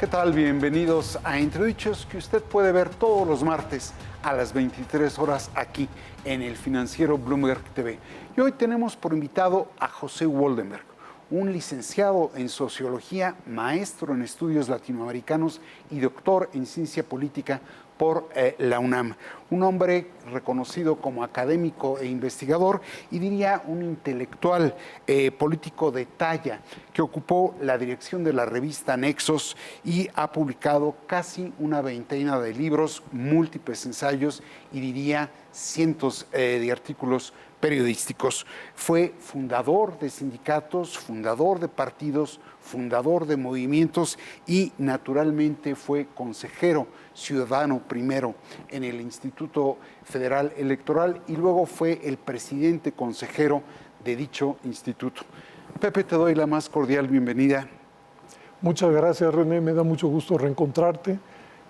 tal? Bienvenidos a Entredichos, que usted puede ver todos los martes a las 23 horas aquí en el financiero Bloomberg TV. Y hoy tenemos por invitado a José Woldenberg, un licenciado en Sociología, maestro en Estudios Latinoamericanos y doctor en Ciencia Política por la UNAM. Un hombre reconocido como académico e investigador y diría un intelectual político de talla que ocupó la dirección de la revista Nexos y ha publicado casi una veintena de libros, múltiples ensayos y diría cientos de artículos periodísticos. Fue fundador de sindicatos, fundador de partidos, fundador de movimientos y naturalmente fue consejero ciudadano primero en el Instituto Federal Electoral y luego fue el presidente consejero de dicho instituto. Pepe, te doy la más cordial bienvenida. Muchas gracias, René. Me da mucho gusto reencontrarte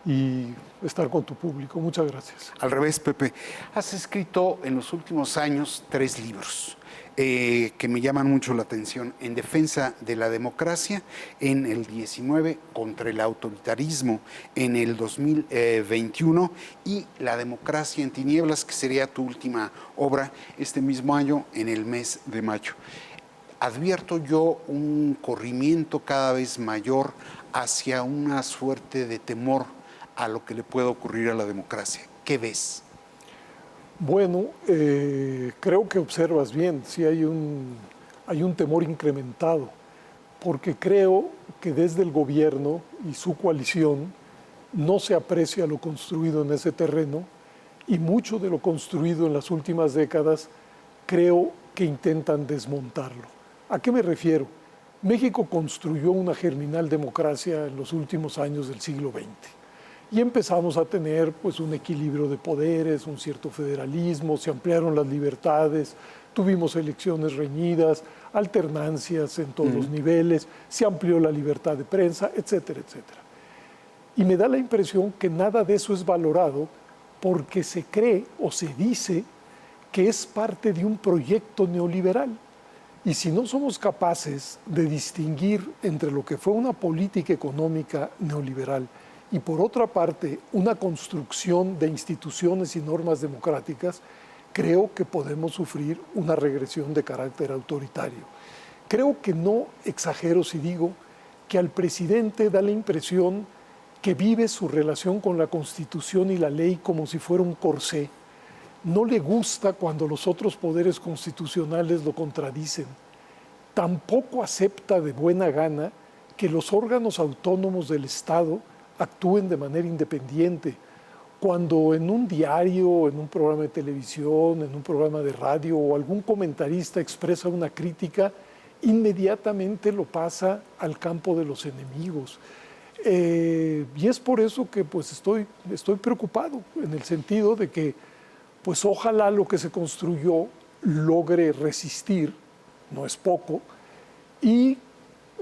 y estar con tu público. Muchas gracias. Al revés, Pepe, has escrito en los últimos años 3 libros que me llaman mucho la atención: En defensa de la democracia, en el 19, contra el autoritarismo en el 2021 y La democracia en tinieblas, que sería tu última obra este mismo año, en el mes de mayo. Advierto yo un corrimiento cada vez mayor hacia una suerte de temor a lo que le pueda ocurrir a la democracia. ¿Qué ves? Bueno, creo que observas bien, sí hay un temor incrementado, porque creo que desde el gobierno y su coalición no se aprecia lo construido en ese terreno y mucho de lo construido en las últimas décadas creo que intentan desmontarlo. ¿A qué me refiero? México construyó una germinal democracia en los últimos años del siglo XX. Y empezamos a tener pues, un equilibrio de poderes, un cierto federalismo, se ampliaron las libertades, tuvimos elecciones reñidas, alternancias en todos los niveles, se amplió la libertad de prensa, etcétera, etcétera. Y me da la impresión que nada de eso es valorado porque se cree o se dice que es parte de un proyecto neoliberal. Y si no somos capaces de distinguir entre lo que fue una política económica neoliberal y por otra parte una construcción de instituciones y normas democráticas, creo que podemos sufrir una regresión de carácter autoritario. Creo que no exagero si digo que al presidente da la impresión que vive su relación con la Constitución y la ley como si fuera un corsé. No le gusta cuando los otros poderes constitucionales lo contradicen. Tampoco acepta de buena gana que los órganos autónomos del Estado actúen de manera independiente. Cuando en un diario, en un programa de televisión, en un programa de radio o algún comentarista expresa una crítica, inmediatamente lo pasa al campo de los enemigos. Y es por eso que pues, estoy preocupado, en el sentido de que pues, ojalá lo que se construyó logre resistir, no es poco, y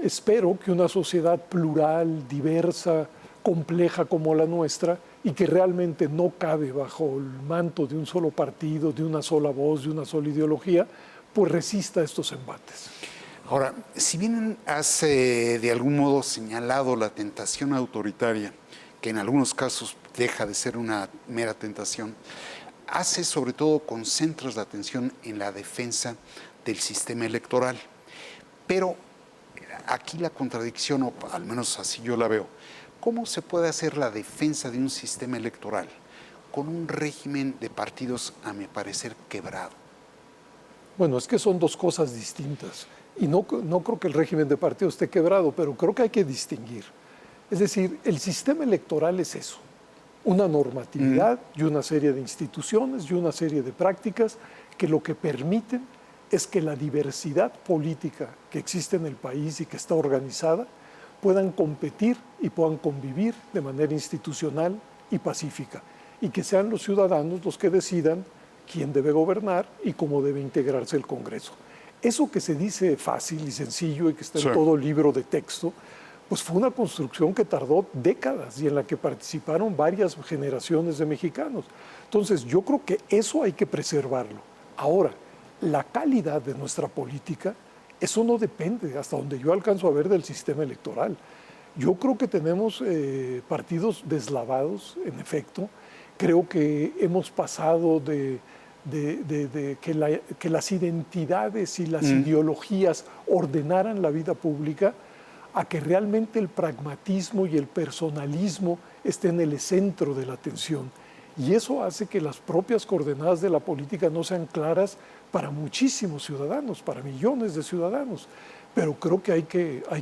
espero que una sociedad plural, diversa, compleja como la nuestra y que realmente no cabe bajo el manto de un solo partido, de una sola voz, de una sola ideología, pues resista estos embates. Ahora, si bien has de algún modo señalado la tentación autoritaria, que en algunos casos deja de ser una mera tentación, sobre todo concentras la atención en la defensa del sistema electoral. Pero aquí la contradicción, o al menos así yo la veo, ¿cómo se puede hacer la defensa de un sistema electoral con un régimen de partidos, a mi parecer, quebrado? Bueno, es que son dos cosas distintas. Y no creo que el régimen de partidos esté quebrado, pero creo que hay que distinguir. Es decir, el sistema electoral es eso, una normatividad y una serie de instituciones y una serie de prácticas que lo que permiten es que la diversidad política que existe en el país y que está organizada puedan competir y puedan convivir de manera institucional y pacífica, y que sean los ciudadanos los que decidan quién debe gobernar y cómo debe integrarse el Congreso. Eso que se dice fácil y sencillo y que está en todo libro de texto, pues fue una construcción que tardó décadas y en la que participaron varias generaciones de mexicanos. Entonces, yo creo que eso hay que preservarlo. Ahora, la calidad de nuestra política, eso no depende, hasta donde yo alcanzo a ver, del sistema electoral. Yo creo que tenemos partidos deslavados, en efecto. Creo que hemos pasado de que las identidades y las ideologías ordenaran la vida pública a que realmente el pragmatismo y el personalismo estén en el centro de la atención. Y eso hace que las propias coordenadas de la política no sean claras para muchísimos ciudadanos, para millones de ciudadanos. Pero creo que hay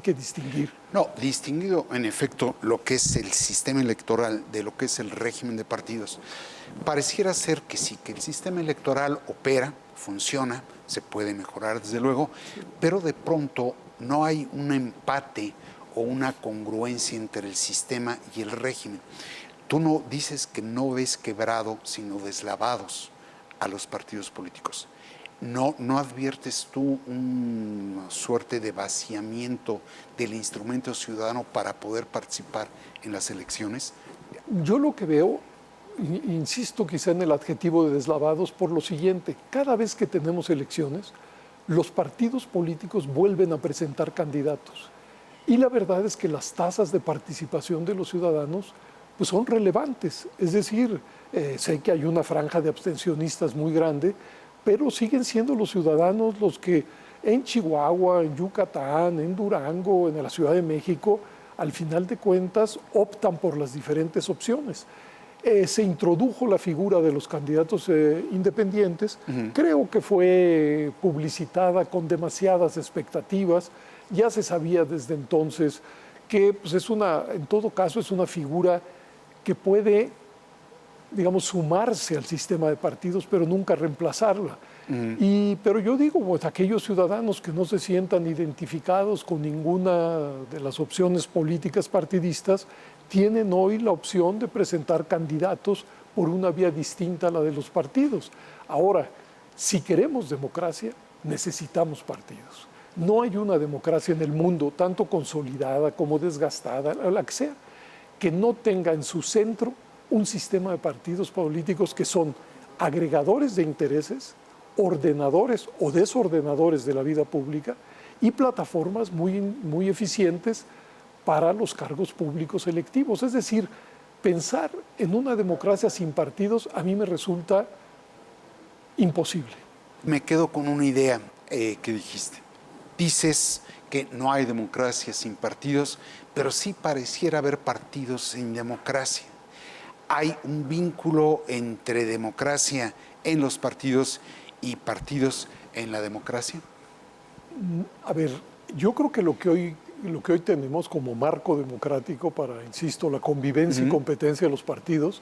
que distinguir. No, distinguido en efecto lo que es el sistema electoral de lo que es el régimen de partidos. Pareciera ser que sí, que el sistema electoral opera, funciona, se puede mejorar desde luego, pero de pronto no hay un empate o una congruencia entre el sistema y el régimen. Tú no dices que no ves quebrado, sino deslavados a los partidos políticos. ¿No adviertes tú una suerte de vaciamiento del instrumento ciudadano para poder participar en las elecciones? Yo lo que veo, insisto quizá en el adjetivo de deslavados, por lo siguiente: cada vez que tenemos elecciones, los partidos políticos vuelven a presentar candidatos. Y la verdad es que las tasas de participación de los ciudadanos pues son relevantes. Es decir, sé que hay una franja de abstencionistas muy grande, pero siguen siendo los ciudadanos los que en Chihuahua, en Yucatán, en Durango, en la Ciudad de México, al final de cuentas optan por las diferentes opciones. Se introdujo la figura de los candidatos independientes. Creo que fue publicitada con demasiadas expectativas. Ya se sabía desde entonces que pues, en todo caso es una figura que puede, digamos, sumarse al sistema de partidos, pero nunca reemplazarla. Pero yo digo, pues aquellos ciudadanos que no se sientan identificados con ninguna de las opciones políticas partidistas, tienen hoy la opción de presentar candidatos por una vía distinta a la de los partidos. Ahora, si queremos democracia, necesitamos partidos. No hay una democracia en el mundo, tanto consolidada como desgastada, la que sea, que no tenga en su centro un sistema de partidos políticos que son agregadores de intereses, ordenadores o desordenadores de la vida pública y plataformas muy eficientes para los cargos públicos electivos. Es decir, pensar en una democracia sin partidos a mí me resulta imposible. Me quedo con una idea que dijiste. Dices que no hay democracia sin partidos, pero sí pareciera haber partidos sin democracia. ¿Hay un vínculo entre democracia en los partidos y partidos en la democracia? A ver, yo creo que lo que hoy tenemos como marco democrático para, insisto, la convivencia y competencia de los partidos,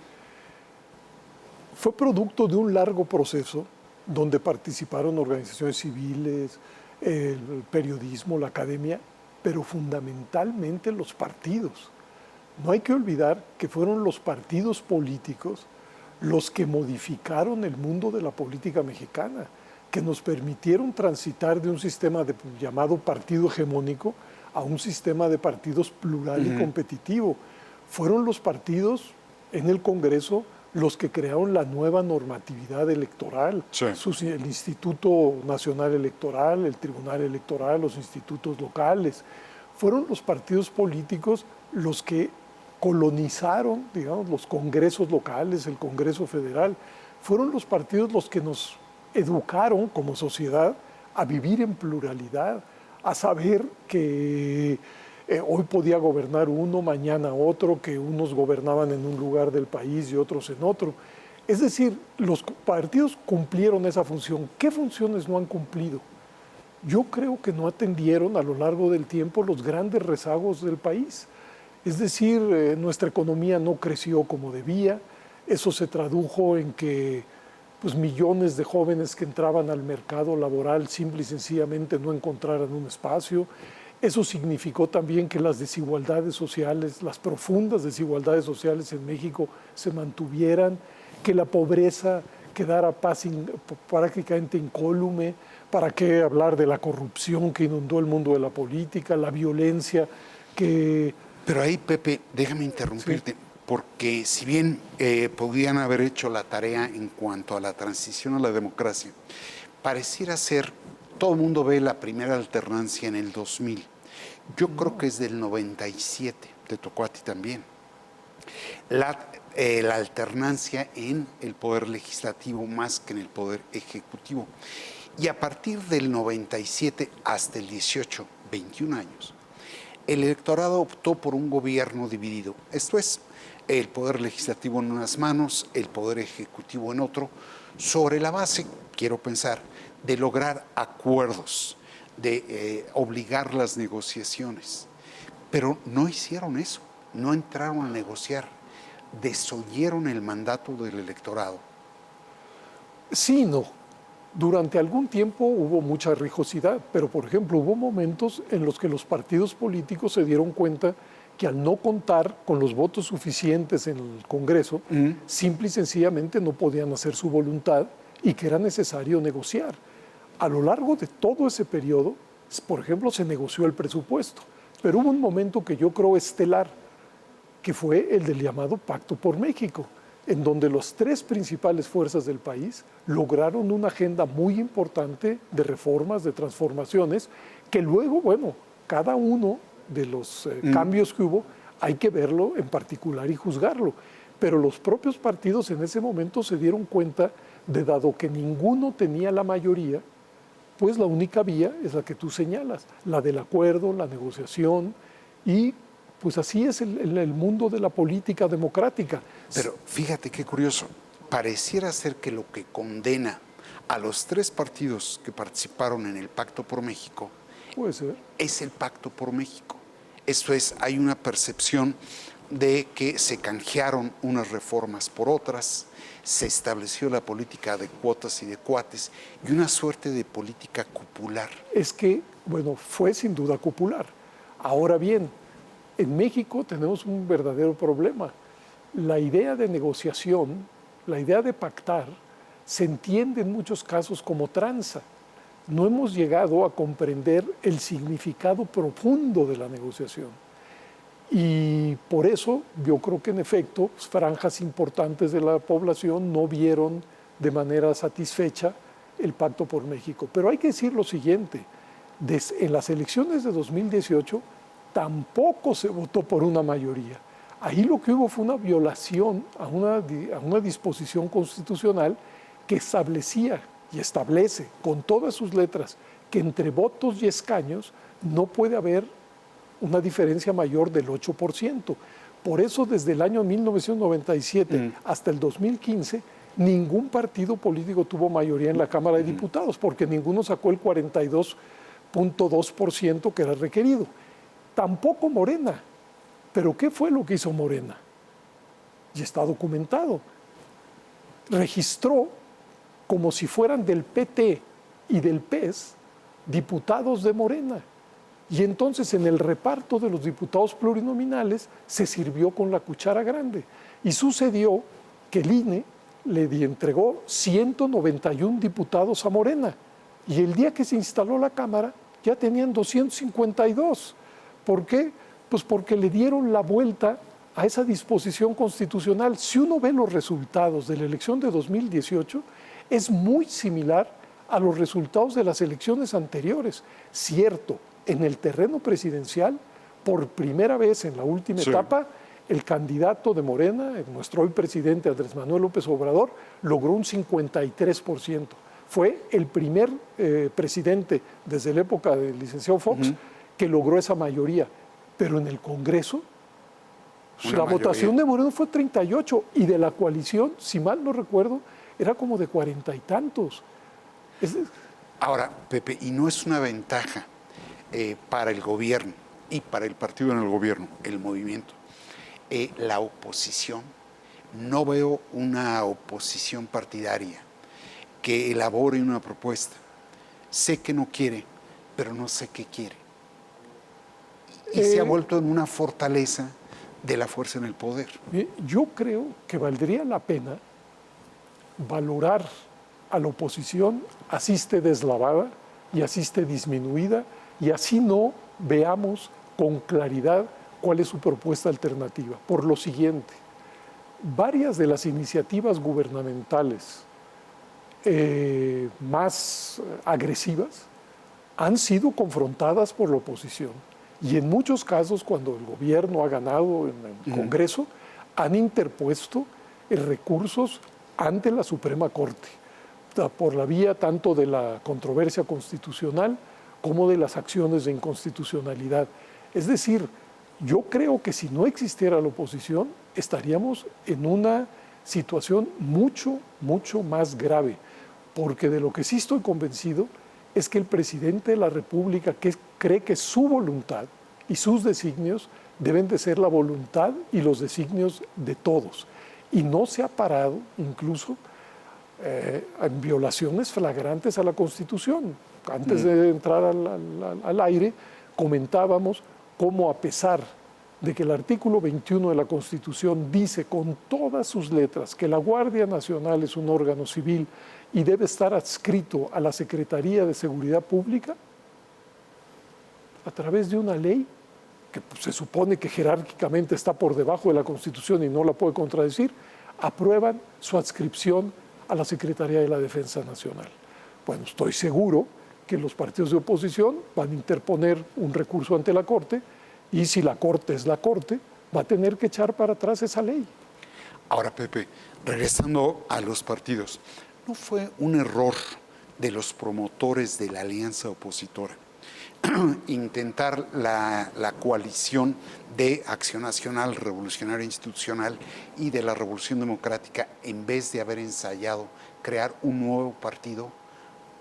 fue producto de un largo proceso donde participaron organizaciones civiles, el periodismo, la academia, pero fundamentalmente los partidos. No hay que olvidar que fueron los partidos políticos los que modificaron el mundo de la política mexicana, que nos permitieron transitar de un sistema llamado partido hegemónico a un sistema de partidos plural y competitivo. Fueron los partidos en el Congreso los que crearon la nueva normatividad electoral, Sí. El Instituto Nacional Electoral, el Tribunal Electoral, los institutos locales. Fueron los partidos políticos los que colonizaron, digamos, los congresos locales, el Congreso Federal. Fueron los partidos los que nos educaron como sociedad a vivir en pluralidad, a saber que hoy podía gobernar uno, mañana otro, que unos gobernaban en un lugar del país y otros en otro. Es decir, los partidos cumplieron esa función. ¿Qué funciones no han cumplido? Yo creo que no atendieron a lo largo del tiempo los grandes rezagos del país. Es decir, nuestra economía no creció como debía. Eso se tradujo en que pues, millones de jóvenes que entraban al mercado laboral simple y sencillamente no encontraran un espacio. Eso significó también que las desigualdades sociales, las profundas desigualdades sociales en México se mantuvieran, que la pobreza quedara prácticamente incólume. ¿Para qué hablar de la corrupción que inundó el mundo de la política, la violencia que... Pero ahí, Pepe, déjame interrumpirte, sí, porque si bien podrían haber hecho la tarea en cuanto a la transición a la democracia, pareciera ser, todo el mundo ve la primera alternancia en el 2000, Yo creo que es del 97, te tocó a ti también. La alternancia en el poder legislativo más que en el poder ejecutivo. Y a partir del 97 hasta el 18, 21 años, el electorado optó por un gobierno dividido. Esto es, el poder legislativo en unas manos, el poder ejecutivo en otro, sobre la base, quiero pensar, de lograr acuerdos, de obligar las negociaciones. Pero no hicieron eso, no entraron a negociar, desoyeron el mandato del electorado. Sí, no. Durante algún tiempo hubo mucha rijosidad, pero por ejemplo hubo momentos en los que los partidos políticos se dieron cuenta que al no contar con los votos suficientes en el Congreso, simple y sencillamente no podían hacer su voluntad y que era necesario negociar. A lo largo de todo ese periodo, por ejemplo, se negoció el presupuesto, pero hubo un momento que yo creo estelar, que fue el del llamado Pacto por México, en donde las tres principales fuerzas del país lograron una agenda muy importante de reformas, de transformaciones, que luego, bueno, cada uno de los cambios que hubo, hay que verlo en particular y juzgarlo. Pero los propios partidos en ese momento se dieron cuenta de, dado que ninguno tenía la mayoría, pues la única vía es la que tú señalas, la del acuerdo, la negociación, y pues así es el mundo de la política democrática. Pero fíjate qué curioso, pareciera ser que lo que condena a los tres partidos que participaron en el Pacto por México puede ser, es el Pacto por México. Esto es, hay una percepción de que se canjearon unas reformas por otras, se estableció la política de cuotas y de cuates y una suerte de política cupular. Es que, bueno, fue sin duda cupular. Ahora bien, en México tenemos un verdadero problema. La idea de negociación, la idea de pactar, se entiende en muchos casos como tranza. No hemos llegado a comprender el significado profundo de la negociación. Y por eso yo creo que en efecto franjas importantes de la población no vieron de manera satisfecha el Pacto por México. Pero hay que decir lo siguiente, en las elecciones de 2018 tampoco se votó por una mayoría. Ahí lo que hubo fue una violación a una disposición constitucional que establecía y establece con todas sus letras que entre votos y escaños no puede haber una diferencia mayor del 8%. Por eso desde el año 1997 hasta el 2015 ningún partido político tuvo mayoría en la Cámara de Diputados porque ninguno sacó el 42.2% que era requerido. Tampoco Morena. ¿Pero qué fue lo que hizo Morena? Y está documentado. Registró como si fueran del PT y del PES diputados de Morena. Y entonces en el reparto de los diputados plurinominales se sirvió con la cuchara grande. Y sucedió que el INE le entregó 191 diputados a Morena. Y el día que se instaló la Cámara ya tenían 252. ¿Por qué? Pues porque le dieron la vuelta a esa disposición constitucional. Si uno ve los resultados de la elección de 2018, es muy similar a los resultados de las elecciones anteriores. Cierto, en el terreno presidencial, por primera vez en la última etapa, el candidato de Morena, nuestro hoy presidente Andrés Manuel López Obrador, logró un 53%. Fue el primer presidente desde la época del licenciado Fox que logró esa mayoría. Pero en el Congreso, la votación de Moreno fue 38 y de la coalición, si mal no recuerdo, era como de 40 y tantos. Ahora, Pepe, y no es una ventaja para el gobierno y para el partido en el gobierno, el movimiento, la oposición. No veo una oposición partidaria que elabore una propuesta. Sé que no quiere, pero no sé qué quiere. Y se ha vuelto en una fortaleza de la fuerza en el poder. Yo creo que valdría la pena valorar a la oposición, así esté deslavada y así esté disminuida, y así no veamos con claridad cuál es su propuesta alternativa. Por lo siguiente, varias de las iniciativas gubernamentales más agresivas han sido confrontadas por la oposición. Y en muchos casos, cuando el gobierno ha ganado en el Congreso, han interpuesto recursos ante la Suprema Corte, por la vía tanto de la controversia constitucional como de las acciones de inconstitucionalidad. Es decir, yo creo que si no existiera la oposición, estaríamos en una situación mucho, mucho más grave, porque de lo que sí estoy convencido es que el presidente de la República cree que su voluntad y sus designios deben de ser la voluntad y los designios de todos. Y no se ha parado incluso en violaciones flagrantes a la Constitución. Antes de entrar al aire, comentábamos cómo, a pesar de que el artículo 21 de la Constitución dice con todas sus letras que la Guardia Nacional es un órgano civil y debe estar adscrito a la Secretaría de Seguridad Pública, a través de una ley que se supone que jerárquicamente está por debajo de la Constitución y no la puede contradecir, aprueban su adscripción a la Secretaría de la Defensa Nacional. Bueno, estoy seguro que los partidos de oposición van a interponer un recurso ante la Corte y si la Corte es la Corte, va a tener que echar para atrás esa ley. Ahora, Pepe, regresando a los partidos, ¿no fue un error de los promotores de la alianza opositora intentar la coalición de Acción Nacional, Revolucionaria Institucional y de la Revolución Democrática en vez de haber ensayado crear un nuevo partido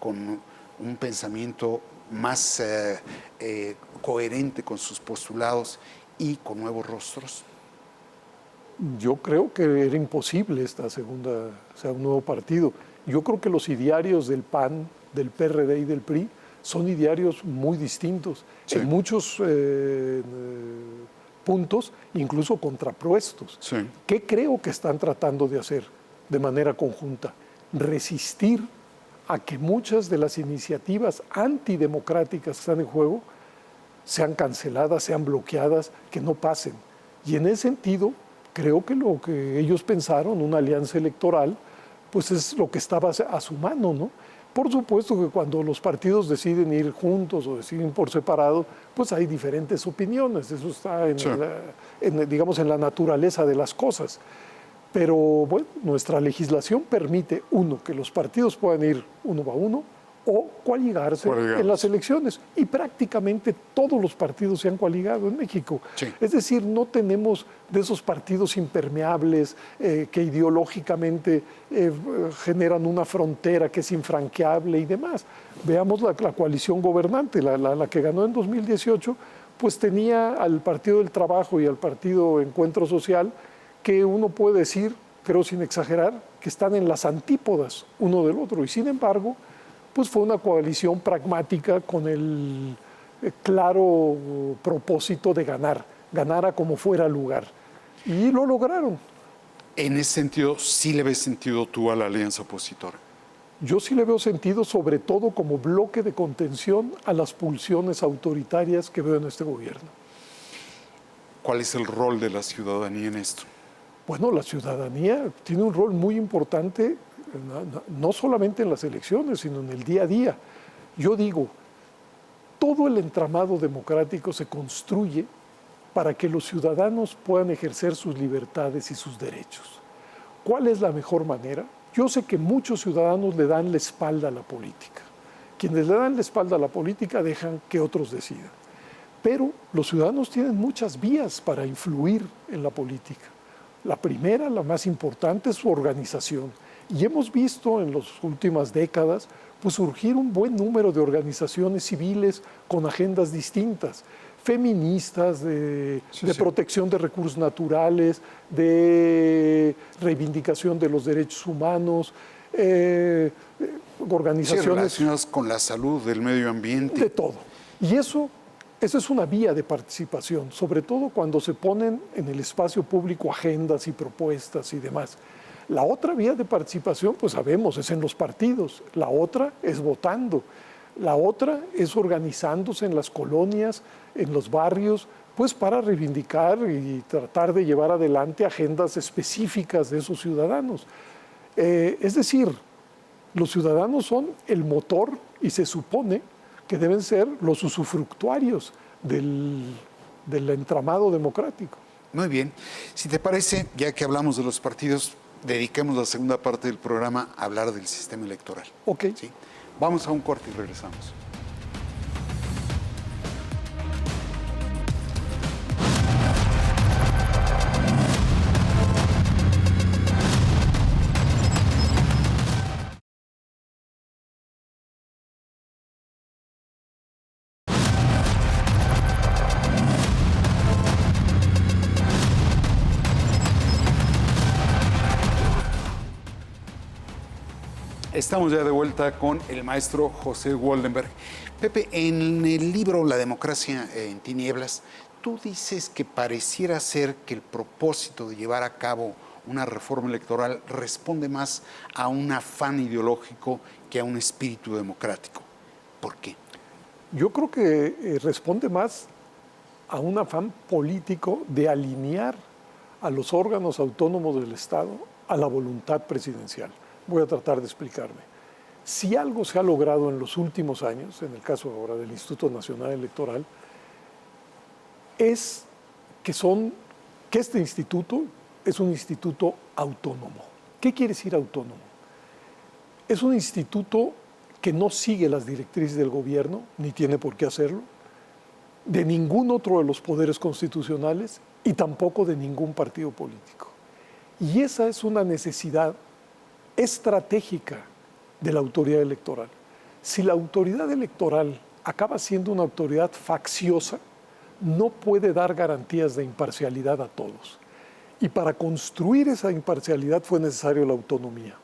con un pensamiento más coherente con sus postulados y con nuevos rostros? Yo creo que era imposible esta segunda, o sea, un nuevo partido. Yo creo que los idearios del PAN, del PRD y del PRI son idearios muy distintos, sí, en muchos puntos, incluso contrapuestos. Sí. ¿Qué creo que están tratando de hacer de manera conjunta? Resistir a que muchas de las iniciativas antidemocráticas que están en juego sean canceladas, sean bloqueadas, que no pasen. Y en ese sentido, creo que lo que ellos pensaron, una alianza electoral, pues es lo que estaba a su mano, ¿no? Por supuesto que cuando los partidos deciden ir juntos o deciden por separado, pues hay diferentes opiniones, eso está en, sí, digamos, en la naturaleza de las cosas. Pero bueno, nuestra legislación permite, uno, que los partidos puedan ir uno a uno o coaligarse en las elecciones. Y prácticamente todos los partidos se han coaligado en México. Sí. Es decir, no tenemos de esos partidos impermeables que ideológicamente generan una frontera que es infranqueable y demás. Veamos la coalición gobernante, la que ganó en 2018, pues tenía al Partido del Trabajo y al Partido Encuentro Social, que uno puede decir, creo sin exagerar, que están en las antípodas uno del otro. Y sin embargo, pues fue una coalición pragmática con el claro propósito de ganar a como fuera lugar. Y lo lograron. En ese sentido, ¿sí le ves sentido tú a la alianza opositora? Yo sí le veo sentido, sobre todo como bloque de contención a las pulsiones autoritarias que veo en este gobierno. ¿Cuál es el rol de la ciudadanía en esto? Bueno, la ciudadanía tiene un rol muy importante, no solamente en las elecciones, sino en el día a día. Yo digo, todo el entramado democrático se construye para que los ciudadanos puedan ejercer sus libertades y sus derechos. ¿Cuál es la mejor manera? Yo sé que muchos ciudadanos le dan la espalda a la política. Quienes le dan la espalda a la política dejan que otros decidan. Pero los ciudadanos tienen muchas vías para influir en la política. La primera, la más importante, es su organización. Y hemos visto en las últimas décadas pues, surgir un buen número de organizaciones civiles con agendas distintas, feministas, de protección de recursos naturales, de reivindicación de los derechos humanos, organizaciones relacionadas con la salud, del medio ambiente. De todo. Y eso es una vía de participación, sobre todo cuando se ponen en el espacio público agendas y propuestas y demás. La otra vía de participación, pues sabemos, es en los partidos. La otra es votando. La otra es organizándose en las colonias, en los barrios, pues para reivindicar y tratar de llevar adelante agendas específicas de esos ciudadanos. Es decir, los ciudadanos son el motor y se supone que deben ser los usufructuarios del entramado democrático. Muy bien. Si te parece, ya que hablamos de los partidos, dediquemos la segunda parte del programa a hablar del sistema electoral. Ok. ¿Sí? Vamos a un corte y regresamos. Estamos ya de vuelta con el maestro José Woldenberg. Pepe, en el libro La democracia en tinieblas, tú dices que pareciera ser que el propósito de llevar a cabo una reforma electoral responde más a un afán ideológico que a un espíritu democrático. ¿Por qué? Yo creo que responde más a un afán político de alinear a los órganos autónomos del Estado a la voluntad presidencial. Voy a tratar de explicarme. Si algo se ha logrado en los últimos años, en el caso ahora del Instituto Nacional Electoral, es que este instituto es un instituto autónomo. ¿Qué quiere decir autónomo? Es un instituto que no sigue las directrices del gobierno, ni tiene por qué hacerlo, de ningún otro de los poderes constitucionales y tampoco de ningún partido político. Y esa es una necesidad estratégica de la autoridad electoral. Si la autoridad electoral acaba siendo una autoridad facciosa, no puede dar garantías de imparcialidad a todos. Y para construir esa imparcialidad fue necesario la autonomía.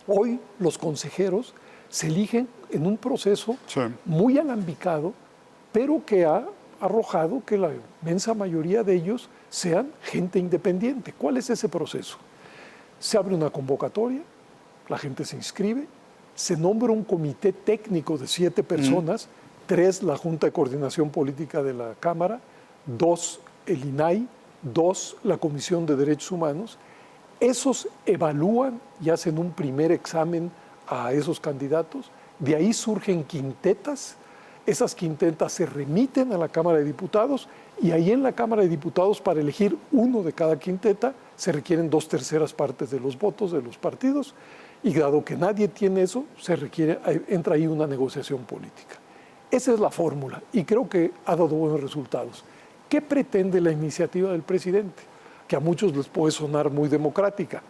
Hoy los consejeros se eligen en un proceso muy alambicado, pero que ha arrojado que la inmensa mayoría de ellos sean gente independiente. ¿Cuál es ese proceso? Se abre una convocatoria, la gente se inscribe, se nombra un comité técnico de 7 personas, 3 la Junta de Coordinación Política de la Cámara, 2 el INAI, 2 la Comisión de Derechos Humanos. Esos evalúan y hacen un primer examen a esos candidatos, de ahí surgen quintetas, esas quintetas se remiten a la Cámara de Diputados y ahí en la Cámara de Diputados para elegir uno de cada quinteta se requieren 2/3 partes de los votos de los partidos y dado que nadie tiene eso, entra ahí una negociación política. Esa es la fórmula y creo que ha dado buenos resultados. ¿Qué pretende la iniciativa del presidente? Que a muchos les puede sonar muy democrática.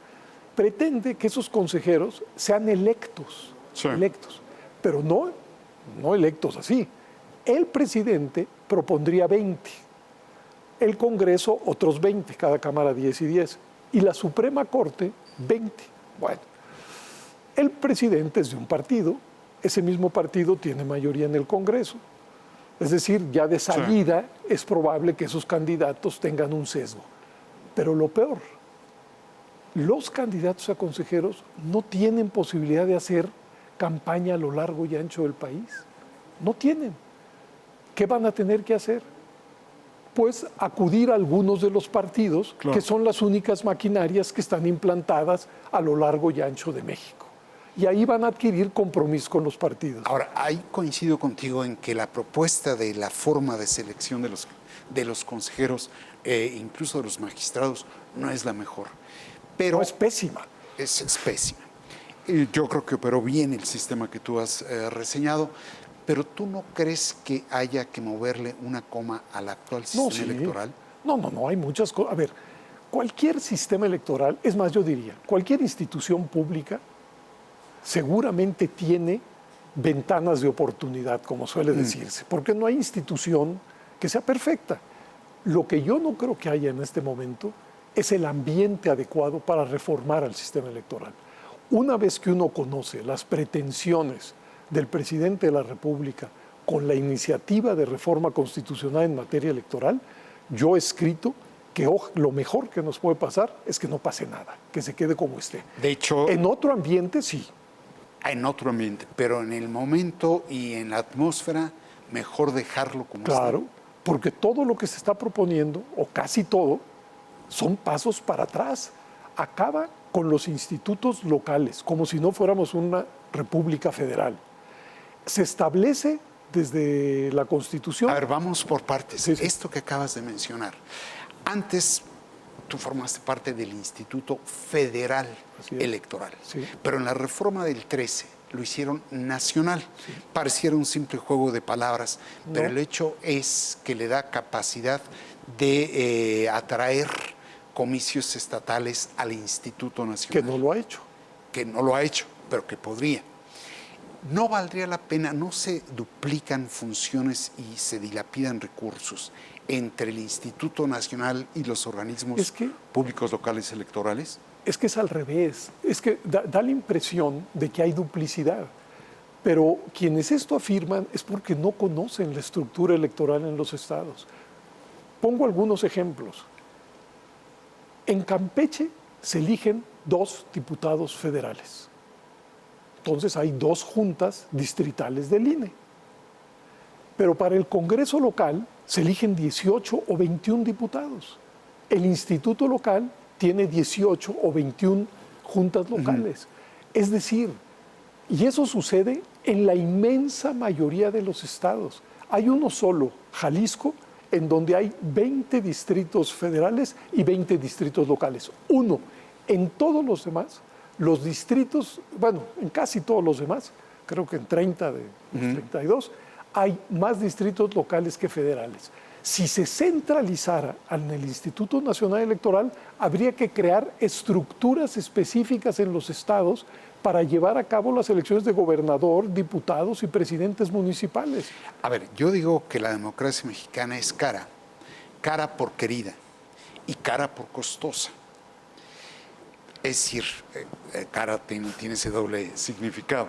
Pretende que esos consejeros sean electos, pero no electos así. El presidente propondría 20, el Congreso otros 20, cada Cámara 10 y 10, y la Suprema Corte 20. Bueno, el presidente es de un partido, ese mismo partido tiene mayoría en el Congreso. Es decir, ya de salida es probable que esos candidatos tengan un sesgo. Pero lo peor, los candidatos a consejeros no tienen posibilidad de hacer campaña a lo largo y ancho del país. No tienen. ¿Qué van a tener que hacer? Pues acudir a algunos de los partidos, que son las únicas maquinarias que están implantadas a lo largo y ancho de México. Y ahí van a adquirir compromiso con los partidos. Ahora, ahí coincido contigo en que la propuesta de la forma de selección de los consejeros, incluso de los magistrados, no es la mejor. Pero no, es pésima. Es pésima. Yo creo que operó bien el sistema que tú has reseñado, pero ¿tú no crees que haya que moverle una coma al actual sistema electoral? No, hay muchas cosas. A ver, cualquier sistema electoral, es más, yo diría, cualquier institución pública seguramente tiene ventanas de oportunidad, como suele decirse, porque no hay institución que sea perfecta. Lo que yo no creo que haya en este momento es el ambiente adecuado para reformar al sistema electoral. Una vez que uno conoce las pretensiones del presidente de la República con la iniciativa de reforma constitucional en materia electoral, yo he escrito que lo mejor que nos puede pasar es que no pase nada, que se quede como esté. De hecho, en otro ambiente sí. En otro ambiente, pero en el momento y en la atmósfera, mejor dejarlo como está. Claro, porque todo lo que se está proponiendo, o casi todo, son pasos para atrás. Acaba con los institutos locales, como si no fuéramos una república federal. Se establece desde la Constitución. A ver, vamos por partes. Sí, sí. Esto que acabas de mencionar. Antes tú formaste parte del Instituto Federal Así es. Electoral, Sí. pero en la reforma del 13 lo hicieron nacional. Pareciera un simple juego de palabras, pero No. el hecho es que le da capacidad de atraer comicios estatales al Instituto Nacional. Que no lo ha hecho. Que no lo ha hecho, pero que podría. ¿No valdría la pena, no se duplican funciones y se dilapidan recursos entre el Instituto Nacional y los organismos públicos locales electorales? Es que es al revés. Es que da la impresión de que hay duplicidad. Pero quienes esto afirman es porque no conocen la estructura electoral en los estados. Pongo algunos ejemplos. En Campeche se eligen 2 diputados federales. Entonces hay 2 juntas distritales del INE. Pero para el Congreso local se eligen 18 o 21 diputados. El instituto local tiene 18 o 21 juntas locales. Es decir, y eso sucede en la inmensa mayoría de los estados. Hay uno solo, Jalisco, en donde hay 20 distritos federales y 20 distritos locales. Uno. En todos los demás, los distritos, bueno, en casi todos los demás, creo que en 30 de los 32, hay más distritos locales que federales. Si se centralizara en el Instituto Nacional Electoral, habría que crear estructuras específicas en los estados para llevar a cabo las elecciones de gobernador, diputados y presidentes municipales. A ver, yo digo que la democracia mexicana es cara, cara por querida y cara por costosa. Es decir, cara tiene ese doble significado.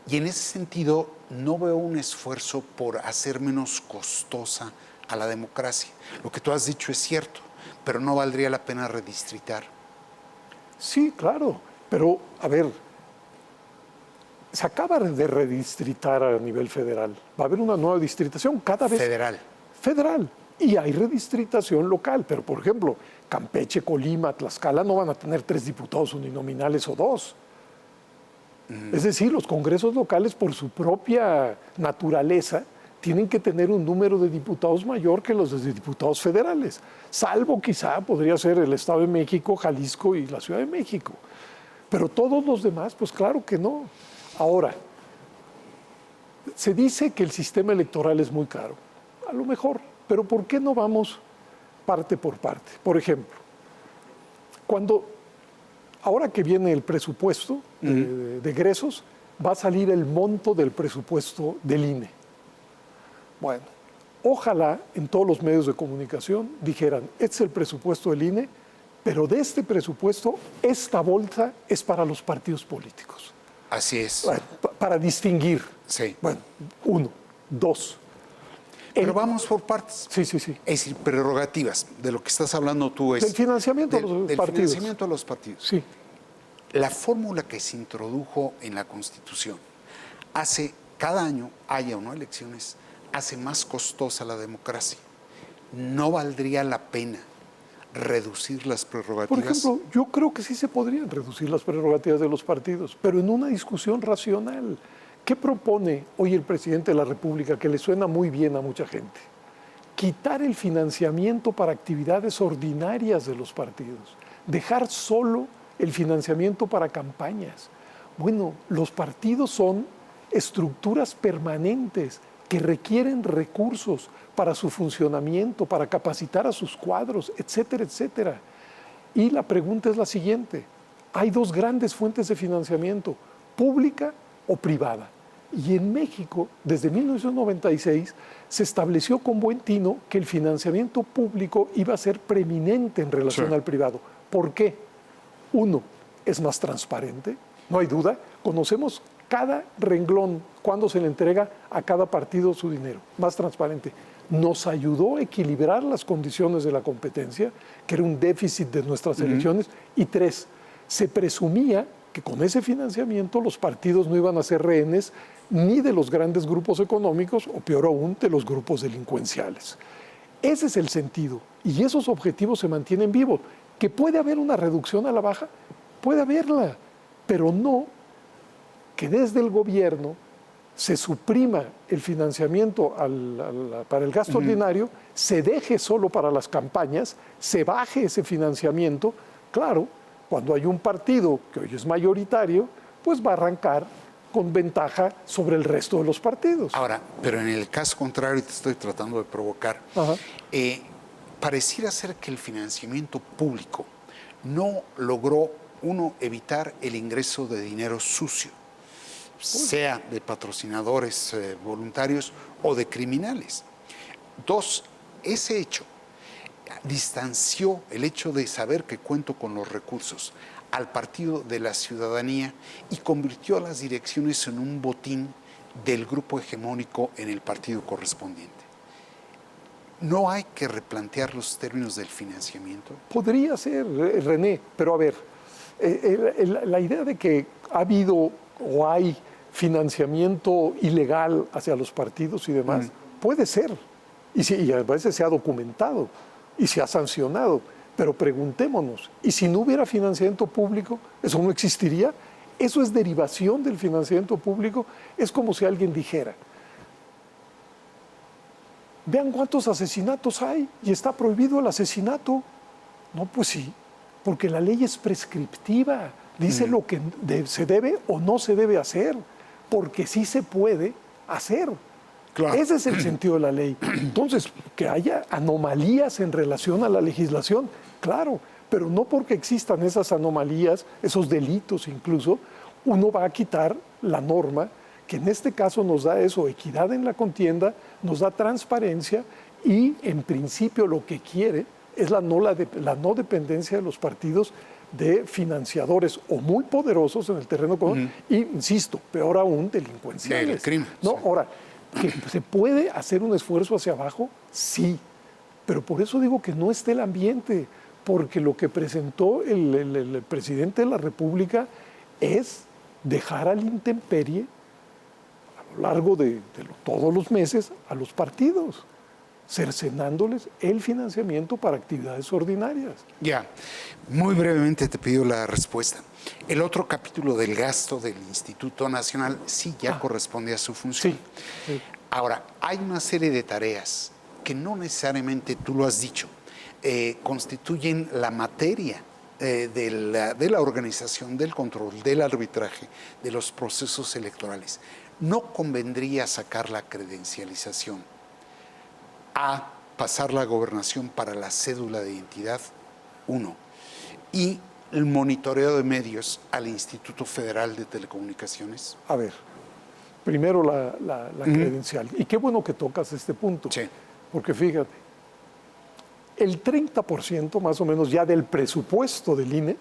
Y en ese sentido, no veo un esfuerzo por hacer menos costosa a la democracia. Lo que tú has dicho es cierto, pero no valdría la pena redistritar. Sí, claro, pero a ver, se acaba de redistritar a nivel federal. Va a haber una nueva distritación cada vez. Federal. Federal. Y hay redistritación local, pero por ejemplo, Campeche, Colima, Tlaxcala no van a tener 3 diputados uninominales o 2. Es decir, los congresos locales, por su propia naturaleza, tienen que tener un número de diputados mayor que los de diputados federales, salvo quizá podría ser el Estado de México, Jalisco y la Ciudad de México. Pero todos los demás, pues claro que no. Ahora, se dice que el sistema electoral es muy caro, a lo mejor, pero ¿por qué no vamos parte por parte? Por ejemplo, ahora que viene el presupuesto de egresos, va a salir el monto del presupuesto del INE. Bueno, ojalá en todos los medios de comunicación dijeran, este es el presupuesto del INE, pero de este presupuesto, esta bolsa es para los partidos políticos. Así es. Bueno, para distinguir. Sí. Bueno, 1, 2. Pero vamos por partes. Sí, sí, sí. Es decir, prerrogativas. De lo que estás hablando tú es... Del financiamiento a los del partidos. financiamiento a los partidos. Sí. La fórmula que se introdujo en la Constitución hace, cada año, haya o no elecciones, hace más costosa la democracia. ¿No valdría la pena reducir las prerrogativas? Por ejemplo, yo creo que sí se podrían reducir las prerrogativas de los partidos, pero en una discusión racional. ¿Qué propone hoy el presidente de la República, que le suena muy bien a mucha gente? Quitar el financiamiento para actividades ordinarias de los partidos, dejar solo el financiamiento para campañas. Bueno, los partidos son estructuras permanentes que requieren recursos para su funcionamiento, para capacitar a sus cuadros, etcétera, etcétera. Y la pregunta es la siguiente. Hay 2 grandes fuentes de financiamiento, pública o privada. Y en México, desde 1996, se estableció con buen tino que el financiamiento público iba a ser preeminente en relación al privado. ¿Por qué? 1, es más transparente, no hay duda. Conocemos cada renglón, cuándo se le entrega a cada partido su dinero, más transparente. Nos ayudó a equilibrar las condiciones de la competencia, que era un déficit de nuestras elecciones. Y 3, se presumía que con ese financiamiento los partidos no iban a ser rehenes ni de los grandes grupos económicos, o peor aún, de los grupos delincuenciales. Ese es el sentido, y esos objetivos se mantienen vivos. ¿Que puede haber una reducción a la baja? Puede haberla, pero no que desde el gobierno se suprima el financiamiento para el gasto ordinario, se deje solo para las campañas, se baje ese financiamiento. Claro, cuando hay un partido que hoy es mayoritario, pues va a arrancar con ventaja sobre el resto de los partidos. Ahora, pero en el caso contrario, te estoy tratando de provocar, pareciera ser que el financiamiento público no logró, uno, evitar el ingreso de dinero sucio, sea de patrocinadores voluntarios o de criminales. Dos, ese hecho distanció el hecho de saber que cuento con los recursos al partido de la ciudadanía y convirtió a las direcciones en un botín del grupo hegemónico en el partido correspondiente. ¿No hay que replantear los términos del financiamiento? Podría ser, René, pero a ver, la idea de que ha habido o hay financiamiento ilegal hacia los partidos y demás, puede ser, y a veces se ha documentado y se ha sancionado, pero preguntémonos, ¿y si no hubiera financiamiento público, eso no existiría? Eso es derivación del financiamiento público. Es como si alguien dijera, vean cuántos asesinatos hay y está prohibido el asesinato. No, pues sí, porque la ley es prescriptiva, dice lo que se debe o no se debe hacer, porque sí se puede hacer. Claro. Ese es el sentido de la ley. Entonces, que haya anomalías en relación a la legislación, claro, pero no porque existan esas anomalías, esos delitos incluso, uno va a quitar la norma, que en este caso nos da eso, equidad en la contienda, nos da transparencia y en principio lo que quiere es la no dependencia de los partidos de financiadores o muy poderosos en el terreno común y, insisto, peor aún, delincuenciales. Del crimen. No, ahora, ¿que se puede hacer un esfuerzo hacia abajo? Sí, pero por eso digo que no esté el ambiente, porque lo que presentó el presidente de la República es dejar a la intemperie a lo largo de todos los meses a los partidos, cercenándoles el financiamiento para actividades ordinarias. Ya, muy brevemente te pido la respuesta. El otro capítulo del gasto del Instituto Nacional sí ya corresponde a su función. Sí. Ahora, hay una serie de tareas que no necesariamente, tú lo has dicho, constituyen la materia de la organización, del control, del arbitraje, de los procesos electorales. ¿No convendría sacar la credencialización a pasar la gobernación para la cédula de identidad? Uno. Y el monitoreo de medios al Instituto Federal de Telecomunicaciones. A ver, primero la credencial. Y qué bueno que tocas este punto. Sí. Porque fíjate, el 30% más o menos ya del presupuesto del INE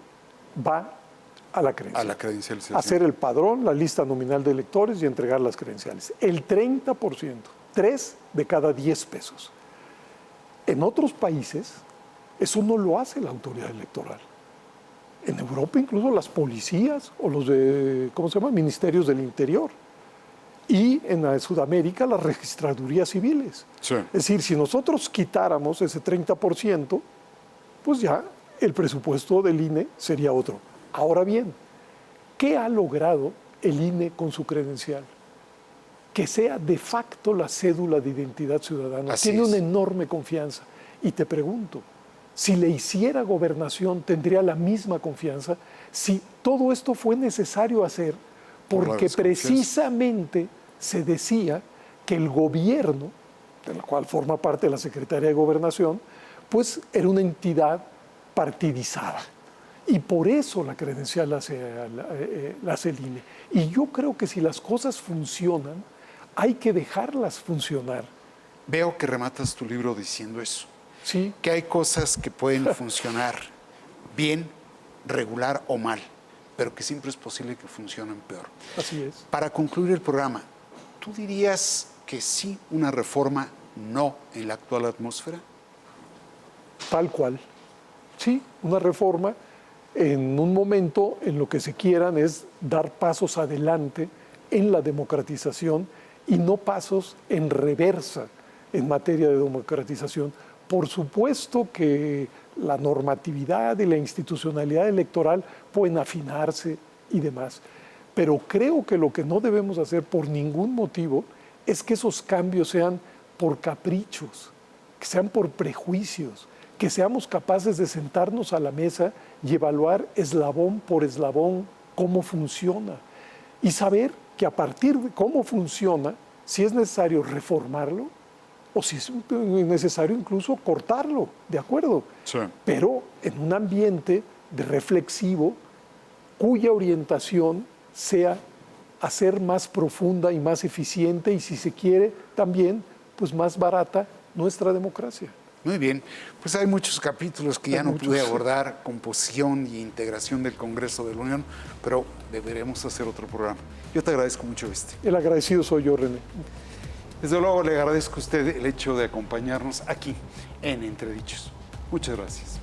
va a la credencial. A la credencialización. Hacer el padrón, la lista nominal de electores y entregar las credenciales. El 30%, 3 de cada 10 pesos. En otros países, eso no lo hace la autoridad electoral. En Europa incluso las policías o los de, ¿cómo se llama?, ministerios del interior. Y en Sudamérica las registradurías civiles. Sí. Es decir, si nosotros quitáramos ese 30%, pues ya el presupuesto del INE sería otro. Ahora bien, ¿qué ha logrado el INE con su credencial? Que sea de facto la cédula de identidad ciudadana. Tiene una enorme confianza. Y te pregunto, si le hiciera gobernación, ¿tendría la misma confianza? Si todo esto fue necesario hacer, porque precisamente se decía que el gobierno, de la cual forma parte la Secretaría de Gobernación, pues era una entidad partidizada. Y por eso la credencial la hace el INE. Y yo creo que si las cosas funcionan, hay que dejarlas funcionar. Veo que rematas tu libro diciendo eso. Sí. Que hay cosas que pueden funcionar bien, regular o mal, pero que siempre es posible que funcionen peor. Así es. Para concluir el programa, ¿tú dirías que sí una reforma, no en la actual atmósfera? Tal cual. Sí, una reforma en un momento en lo que se quieran es dar pasos adelante en la democratización y no pasos en reversa en materia de democratización. Por supuesto que la normatividad y la institucionalidad electoral pueden afinarse y demás, Pero creo que lo que no debemos hacer por ningún motivo es que esos cambios sean por caprichos, que sean por prejuicios, que seamos capaces de sentarnos a la mesa y evaluar eslabón por eslabón cómo funciona y saber que a partir de cómo funciona, si es necesario reformarlo o si es necesario incluso cortarlo, ¿de acuerdo? Sí. Pero en un ambiente reflexivo cuya orientación sea hacer más profunda y más eficiente y, si se quiere, también pues más barata nuestra democracia. Muy bien, pues hay muchos capítulos que ya no pude abordar, composición y integración del Congreso de la Unión, pero deberemos hacer otro programa. Yo te agradezco mucho este. El agradecido soy yo, René. Desde luego le agradezco a usted el hecho de acompañarnos aquí en Entredichos. Muchas gracias.